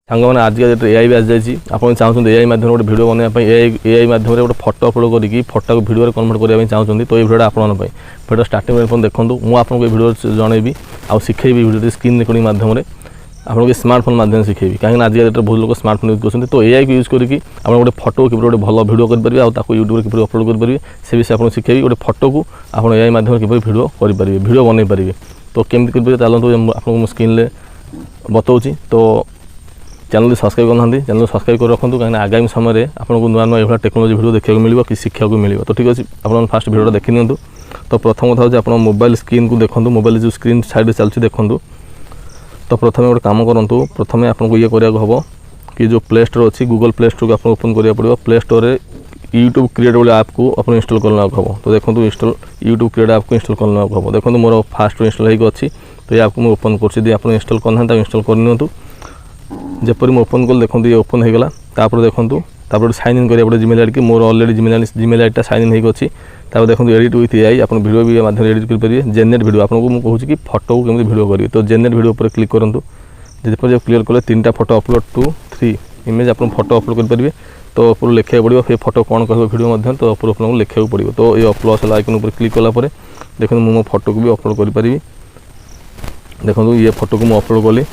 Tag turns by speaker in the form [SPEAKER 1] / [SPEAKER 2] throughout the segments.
[SPEAKER 1] सांगने आज date AI भी आसी जाइए आप चाहते एआई माध्यम गोटे भिडियो बनवाई एआई माध्यम गोटे फोटो अपलोड करके फोटो को भिडियो कन्वर्ट करने चाहते तो ये भिडियो आपन भिडियो स्टार्टिंग में देखो मुझे आपको भिडियो जनइबी आउ शिखेबी भिडियो स्क्रीन रेकर्डिंग माध्यम आपको स्मार्टफोन माध्यम शिखेबी कहीं आज डेट बहुत लोग स्मार्टफोन यूज करते तो एआई को यूज करके आप गोटे फोटो कि गोटे भल भिडियो करेंगे और यूट्यूब किपर अपलोड करेंगे से विषय आपको शिखेबी गोटे फोटो को आप एआई माध्यम किपर भिडियो करेंगे भिडियो बनई पारे तो केमती करेंगे चलते आपको स्क्रीन बताऊँगी तो चैनल सब्सक्राइब करना चैनल सब्सक्राइब कर रखुँ कहीं आगामी समय आपको नुआ नुआ ये टेक्नोलोजी भिडियो देखा मिले कि शिक्षा को मिले तो ठीक अच्छे आप फास्ट भिडियो देखी नि तो प्रथम कथा हूँ आप मोबाइल स्क्रीन को देखो मोबाइल जो स्क्रीन साइड चलती देखो तो प्रथम गोटे कम करूँ प्रथम आपको ये कराया हम कि जो प्ले स्टोर अच्छी गूगल प्ले स्टोर को आप ओपन करा पड़ो प्ले स्टोर में यूट्यूब क्रिएट वाले ऐप को आप इंस्टॉल करना हम तो देखो इंस्टॉल यूट्यूब क्रिएट ऐप को इंस्टॉल करना हम देखो मोर फास्ट इंस्टॉल हो अच्छी तो ये ऐप को ओपन कर आप इंस्टॉल करना इंस्टॉल करनी जपरी मैं ओपन कल देखो ये ओपन हो गला देखो साइन इन करा पड़े जीमेल आईडी की more already Gmail ID sign in होगी देखो एडिट विथ एआई आप वीडियो भी माध्यम एडिट करेंगे जेनेरेट वीडियो आपको मुझे कहूँ कि फोटो को केमी वीडियो करेंगे तो जेनेरेट वीडियो पर क्लिक करूँ जब क्लियर कले 3टा फोटो अपलोड 2 3 इमेज आप फोटो अपलोड करेंगे तो ऊपर लिखा पड़ो ये फोटो कौन कह वीडियो मध्य तो ऊपर आपको लिखा पड़ो तो ये प्लस आइकन पर क्लिक कला देखो मो फोटो को भी अपलोड करें देखो ये फोटो को मुझे अपलोड कली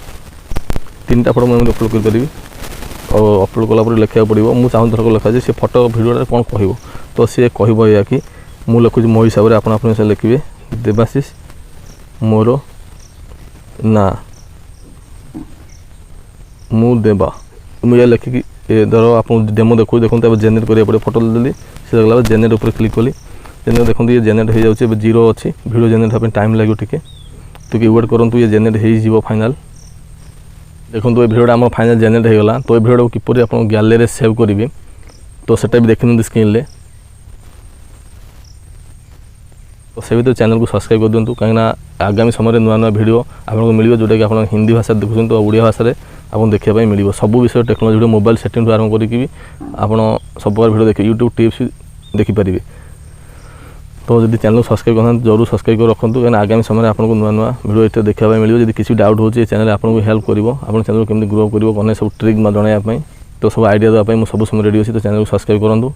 [SPEAKER 1] 3टा फोटो मुझे अपलोड करेंगे और अपलोड कला लिखा पड़ो मुझे चाहूँ धरक लिखा से फोटो भिडियो कौन कह तो सी कह या कि मुझे लिखुची मो हिसाब से आप लिखे देवाशीष मोर ना मु देवा मुझे लिखिकी धर आप डेमो देखो देखो जेनेरेट करा पड़े फोटो देली से लगला जेनेरेट ऊपर क्लिक कली जेनेरेट देखो ये जेनेरेट हो जाए जीरो अच्छी वीडियो जेनेरेट होगा टाइम लगे टिके तो कि वेट करूँ ये जेनेरेट हो फाइनाल देखो ये भिडियो आम फाइनाल जेनेरेट हो गला तो ये भिडियो किपर आप गैलरी सेव करेंगे तो सेटा भी देखी स्क्रीन ले तो से भर चैनल को सब्सक्राइब कर दिंतु कहीं आगामी समय नुआ नुआ भिडियो आपको मिले जोटा कि आप हिंदी भाषा देखुं तो ओडिया भाषा आपको देखा मिले सब विषय टेक्नोलोजी भिडियो मोबाइल सेटिंग आरंभ करके भी आप सब प्रकार भिडियो देखिए यूट्यूब टिप्स देखिपारे तो जब चैनल सब्सक्राइब करना जरूर सब्सक्राइब कर रखुँ कहीं आगामी समय आपको नुआ नुआ भिडियो ये देखा मिले जब किसी डाउट हो चैनल आपको हेल्प कर आप चैनल केमती ग्रो कर सब ट्रिक जनवाई तो सब आइडिया देवाई सब समय रेडी अच्छी तो चैनल को सब्सक्राइब करूँ।